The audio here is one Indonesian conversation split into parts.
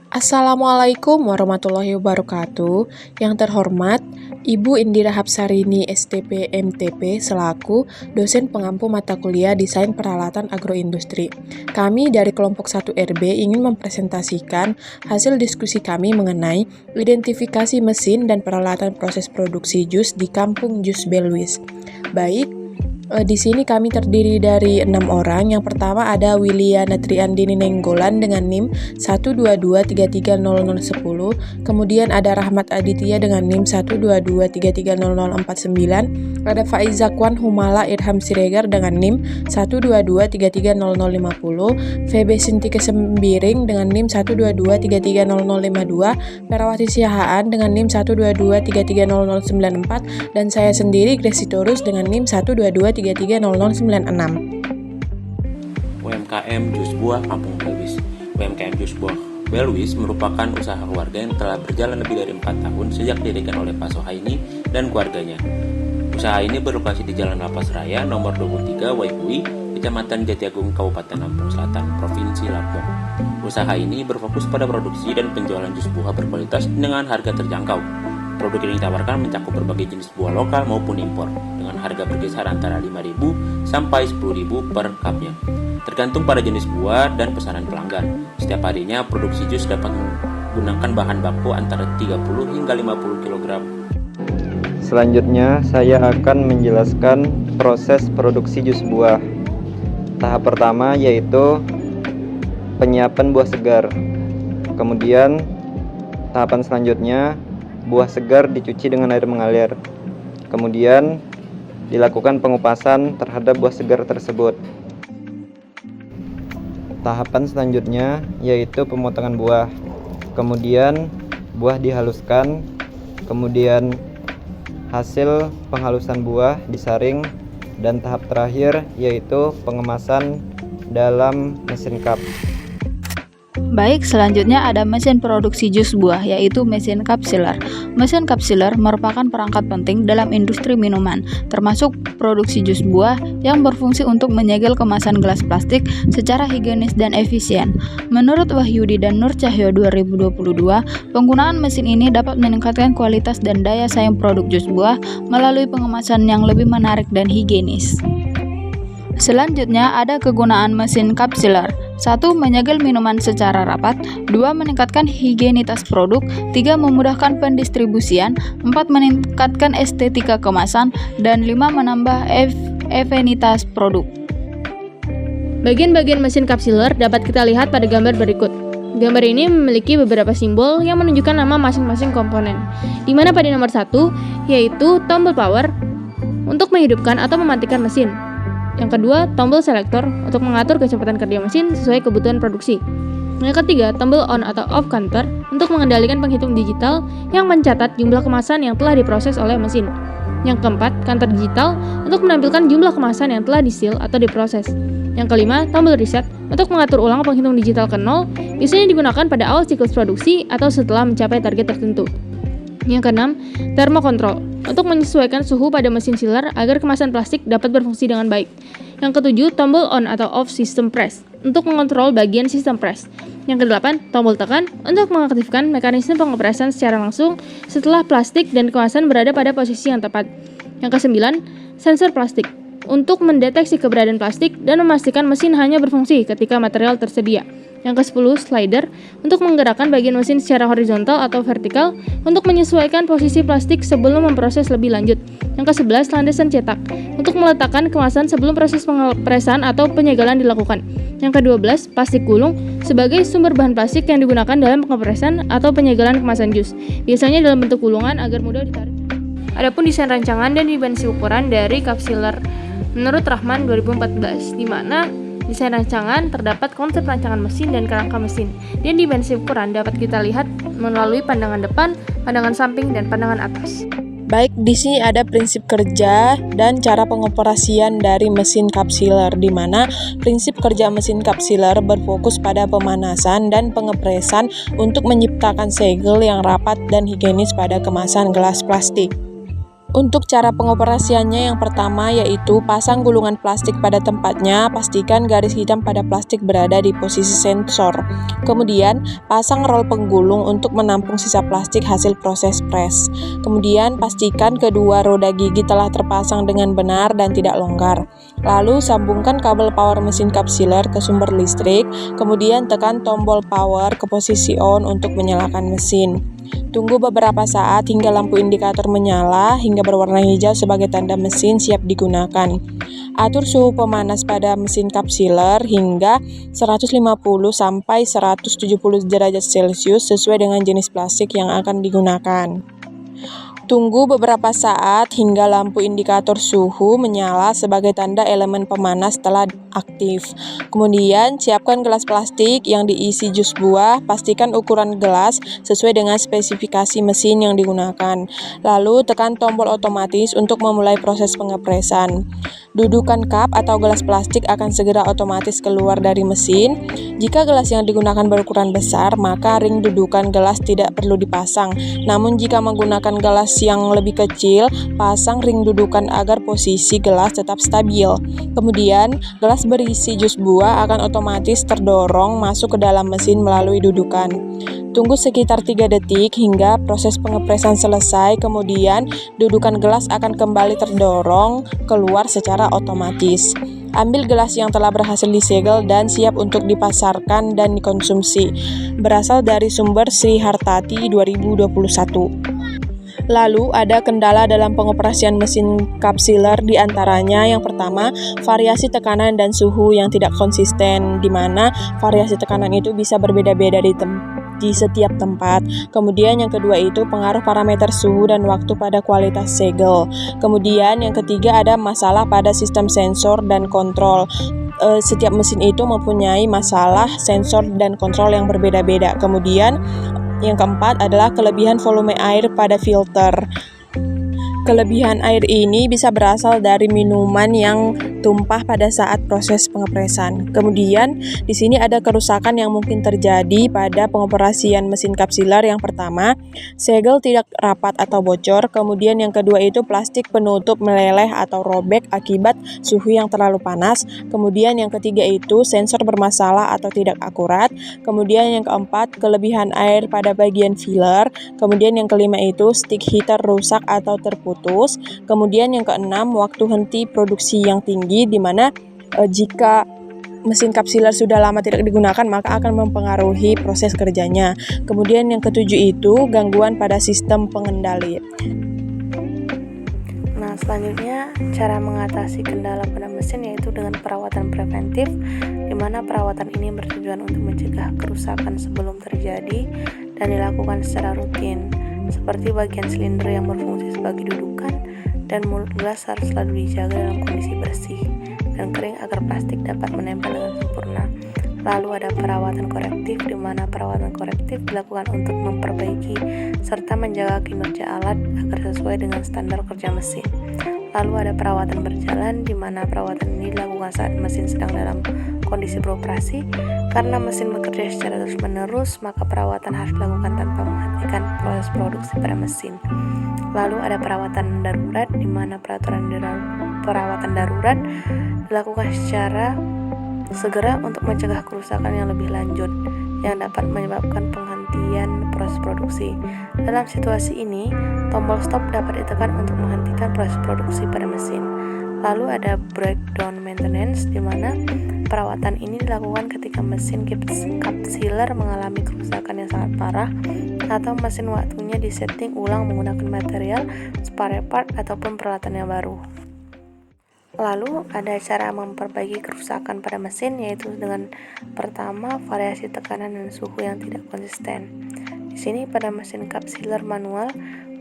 Assalamualaikum warahmatullahi wabarakatuh. Yang terhormat, Ibu Indira Hapsarini STP MTP selaku dosen pengampu mata kuliah Desain Peralatan Agroindustri. Kami dari kelompok 1 RB ingin mempresentasikan hasil diskusi kami mengenai identifikasi mesin dan peralatan proses produksi jus di Kampung Jus Belwis. Baik, di sini kami terdiri dari 6 orang. Yang pertama ada Wiliana Triandini Nenggolan dengan NIM 122330010. Kemudian ada Rahmat Aditya dengan NIM 122330049. Ada Faiza Kwan Humala Irham Siregar dengan NIM 122330050. Febe Sintike Sembiring dengan NIM 122330052. Perawati Siahaan dengan NIM 122330094. Dan saya sendiri Gresi Torus dengan NIM 122330096. UMKM Jus Buah Kampung Belwis. UMKM Jus Buah Belwis merupakan usaha keluarga yang telah berjalan lebih dari 4 tahun sejak didirikan oleh Pak Sohaini dan keluarganya. Usaha ini berlokasi di Jalan Lapas Raya nomor 23 Waikui, Kecamatan Jatiagung, Kabupaten Lampung Selatan, Provinsi Lampung. Usaha ini berfokus pada produksi dan penjualan jus buah berkualitas dengan harga terjangkau. Produk yang ditawarkan mencakup berbagai jenis buah lokal maupun impor dengan harga berkisar antara 5.000 sampai 10.000 per cupnya, tergantung pada jenis buah dan pesanan pelanggan. Setiap harinya produksi jus dapat menggunakan bahan baku antara 30 hingga 50 kg. Selanjutnya saya akan menjelaskan proses produksi jus buah. Tahap pertama yaitu penyiapan buah segar. Kemudian tahapan selanjutnya buah segar dicuci dengan air mengalir. Kemudian dilakukan pengupasan terhadap buah segar tersebut. Tahapan selanjutnya yaitu pemotongan buah. Kemudian buah dihaluskan. Kemudian hasil penghalusan buah disaring. Dan tahap terakhir yaitu pengemasan dalam mesin cup. Baik, selanjutnya ada mesin produksi jus buah, yaitu mesin kapsiler. Mesin kapsiler merupakan perangkat penting dalam industri minuman, termasuk produksi jus buah yang berfungsi untuk menyegel kemasan gelas plastik secara higienis dan efisien. Menurut Wahyudi dan Nur Cahyo 2022, penggunaan mesin ini dapat meningkatkan kualitas dan daya saing produk jus buah melalui pengemasan yang lebih menarik dan higienis. Selanjutnya ada kegunaan mesin kapsiler. 1. Menyegel minuman secara rapat. 2. Meningkatkan higienitas produk. 3. Memudahkan pendistribusian. 4. Meningkatkan estetika kemasan. Dan 5. Menambah efenitas produk. Bagian-bagian mesin kapsiler dapat kita lihat pada gambar berikut. Gambar ini memiliki beberapa simbol yang menunjukkan nama masing-masing komponen, di mana pada nomor 1 yaitu tombol power untuk menghidupkan atau mematikan mesin. Yang kedua, tombol selektor untuk mengatur kecepatan kerja mesin sesuai kebutuhan produksi. Yang ketiga, tombol on atau off counter untuk mengendalikan penghitung digital yang mencatat jumlah kemasan yang telah diproses oleh mesin. Yang keempat, counter digital untuk menampilkan jumlah kemasan yang telah di-seal atau diproses. Yang kelima, tombol reset untuk mengatur ulang penghitung digital ke 0, biasanya digunakan pada awal siklus produksi atau setelah mencapai target tertentu. Yang keenam, thermokontrol untuk menyesuaikan suhu pada mesin sealer agar kemasan plastik dapat berfungsi dengan baik. Yang ketujuh, tombol on atau off system press untuk mengontrol bagian sistem press. Yang kedelapan, tombol tekan untuk mengaktifkan mekanisme pengepresan secara langsung setelah plastik dan kemasan berada pada posisi yang tepat. Yang kesembilan, sensor plastik untuk mendeteksi keberadaan plastik dan memastikan mesin hanya berfungsi ketika material tersedia. Yang ke-10, slider untuk menggerakkan bagian mesin secara horizontal atau vertikal untuk menyesuaikan posisi plastik sebelum memproses lebih lanjut. Yang ke-11, landasan cetak untuk meletakkan kemasan sebelum proses pengepresan atau penyegelan dilakukan. Yang ke-12, plastik gulung sebagai sumber bahan plastik yang digunakan dalam pengepresan atau penyegelan kemasan jus, biasanya dalam bentuk gulungan agar mudah ditarik. Adapun desain rancangan dan dimensi ukuran dari kapsiler menurut Rahman 2014, di mana desain rancangan terdapat konsep rancangan mesin dan kerangka mesin, dan dimensi ukuran dapat kita lihat melalui pandangan depan, pandangan samping, dan pandangan atas. Baik, di sini ada prinsip kerja dan cara pengoperasian dari mesin kapsiler, di mana prinsip kerja mesin kapsiler berfokus pada pemanasan dan pengepresan untuk menciptakan segel yang rapat dan higienis pada kemasan gelas plastik. Untuk cara pengoperasiannya yang pertama yaitu pasang gulungan plastik pada tempatnya, pastikan garis hitam pada plastik berada di posisi sensor. Kemudian, pasang rol penggulung untuk menampung sisa plastik hasil proses press. Kemudian, pastikan kedua roda gigi telah terpasang dengan benar dan tidak longgar. Lalu, sambungkan kabel power mesin cup sealer ke sumber listrik, kemudian tekan tombol power ke posisi on untuk menyalakan mesin. Tunggu beberapa saat hingga lampu indikator menyala hingga berwarna hijau sebagai tanda mesin siap digunakan. Atur suhu pemanas pada mesin cup sealer hingga 150 sampai 170 derajat Celcius sesuai dengan jenis plastik yang akan digunakan. Tunggu beberapa saat hingga lampu indikator suhu menyala sebagai tanda elemen pemanas telah aktif. Kemudian, siapkan gelas plastik yang diisi jus buah, pastikan ukuran gelas sesuai dengan spesifikasi mesin yang digunakan. Lalu, tekan tombol otomatis untuk memulai proses pengepresan. Dudukan cup atau gelas plastik akan segera otomatis keluar dari mesin. Jika gelas yang digunakan berukuran besar, maka ring dudukan gelas tidak perlu dipasang. Namun jika menggunakan gelas yang lebih kecil, pasang ring dudukan agar posisi gelas tetap stabil. Kemudian, gelas berisi jus buah akan otomatis terdorong masuk ke dalam mesin melalui dudukan. Tunggu sekitar 3 detik hingga proses pengepresan selesai, kemudian dudukan gelas akan kembali terdorong keluar secara otomatis. Ambil gelas yang telah berhasil disegel dan siap untuk dipasarkan dan dikonsumsi. Berasal dari sumber Sri Hartati 2021. Lalu ada kendala dalam pengoperasian mesin cup sealer, di antaranya yang pertama, variasi tekanan dan suhu yang tidak konsisten, di mana variasi tekanan itu bisa berbeda-beda di setiap tempat. Kemudian yang kedua itu pengaruh parameter suhu dan waktu pada kualitas segel. Kemudian yang ketiga ada masalah pada sistem sensor dan kontrol. Setiap mesin itu mempunyai masalah sensor dan kontrol yang berbeda-beda. Kemudian yang keempat adalah kelebihan volume air pada filter. Kelebihan air ini bisa berasal dari minuman yang tumpah pada saat proses pengepresan. Kemudian, di sini ada kerusakan yang mungkin terjadi pada pengoperasian mesin cup sealer. Yang pertama, segel tidak rapat atau bocor. Kemudian yang kedua itu plastik penutup meleleh atau robek akibat suhu yang terlalu panas. Kemudian yang ketiga itu sensor bermasalah atau tidak akurat. Kemudian yang keempat, kelebihan air pada bagian filler. Kemudian yang kelima itu stick heater rusak atau terputus. Kemudian yang keenam, waktu henti produksi yang tinggi, di mana jika mesin cup sealer sudah lama tidak digunakan maka akan mempengaruhi proses kerjanya. Kemudian yang ketujuh itu gangguan pada sistem pengendali. Nah, selanjutnya cara mengatasi kendala pada mesin yaitu dengan perawatan preventif, di mana perawatan ini bertujuan untuk mencegah kerusakan sebelum terjadi dan dilakukan secara rutin. Seperti bagian silinder yang berfungsi sebagai dudukan dan mulut gelas harus selalu dijaga dalam kondisi bersih dan kering agar plastik dapat menempel dengan sempurna. Lalu ada perawatan korektif, di mana perawatan korektif dilakukan untuk memperbaiki serta menjaga kinerja alat agar sesuai dengan standar kerja mesin. Lalu ada perawatan berjalan, di mana perawatan ini dilakukan saat mesin sedang dalam kondisi beroperasi. Karena mesin bekerja secara terus-menerus, maka perawatan harus dilakukan tanpa menghentikan proses produksi pada mesin. Lalu ada perawatan darurat, di mana perawatan darurat dilakukan secara segera untuk mencegah kerusakan yang lebih lanjut yang dapat menyebabkan penghentian proses produksi. Dalam situasi ini, tombol stop dapat ditekan untuk menghentikan proses produksi pada mesin. Lalu ada breakdown maintenance, di mana perawatan ini dilakukan ketika mesin cup sealer mengalami kerusakan yang sangat parah atau mesin waktunya disetting ulang menggunakan material, spare part, ataupun peralatan yang baru. Lalu ada cara memperbaiki kerusakan pada mesin, yaitu dengan pertama variasi tekanan dan suhu yang tidak konsisten. Di sini pada mesin cup sealer manual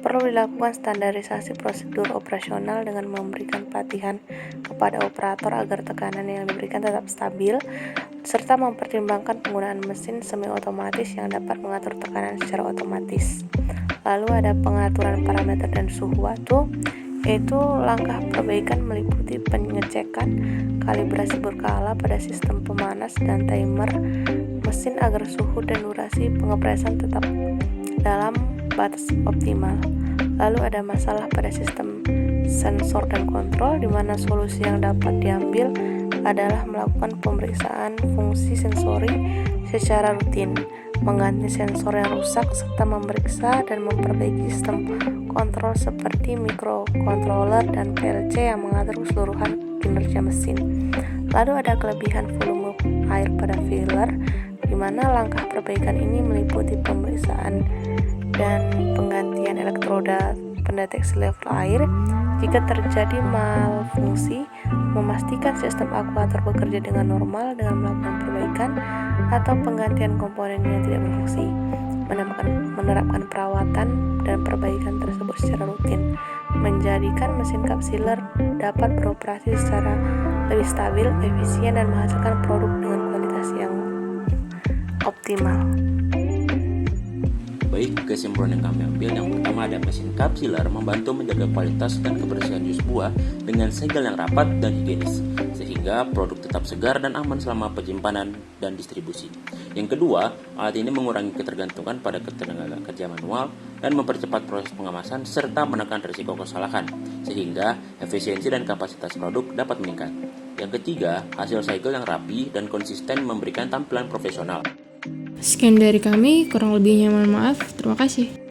perlu dilakukan standarisasi prosedur operasional dengan memberikan pelatihan kepada operator agar tekanan yang diberikan tetap stabil, serta mempertimbangkan penggunaan mesin semi otomatis yang dapat mengatur tekanan secara otomatis. Lalu ada pengaturan parameter dan suhu waktu, yaitu langkah perbaikan meliputi pengecekan kalibrasi berkala pada sistem pemanas dan timer mesin agar suhu dan durasi pengepresan tetap dalam batas optimal. Lalu ada masalah pada sistem sensor dan kontrol, di mana solusi yang dapat diambil adalah melakukan pemeriksaan fungsi sensori secara rutin, mengganti sensor yang rusak, serta memeriksa dan memperbaiki sistem kontrol seperti microcontroller dan PLC yang mengatur keseluruhan kinerja mesin. Lalu ada kelebihan volume air pada filler, di mana langkah perbaikan ini meliputi pemeriksaan dan penggantian elektroda pendeteksi level air. Jika terjadi malfungsi, memastikan sistem akuator bekerja dengan normal dengan melakukan perbaikan atau penggantian komponen yang tidak berfungsi. Menerapkan perawatan dan perbaikan tersebut secara rutin menjadikan mesin kapsiler dapat beroperasi secara lebih stabil, efisien, dan menghasilkan produk dengan kualitas yang optimal. Baik, kesimpulan yang kami ambil, yang pertama ada mesin kapsiler membantu menjaga kualitas dan kebersihan jus buah dengan segel yang rapat dan higienis, sehingga produk tetap segar dan aman selama penyimpanan dan distribusi. Yang kedua, alat ini mengurangi ketergantungan pada tenaga kerja manual dan mempercepat proses pengemasan serta menekan risiko kesalahan, sehingga efisiensi dan kapasitas produk dapat meningkat. Yang ketiga, hasil segel yang rapi dan konsisten memberikan tampilan profesional. Sekian dari kami, kurang lebihnya mohon maaf. Terima kasih.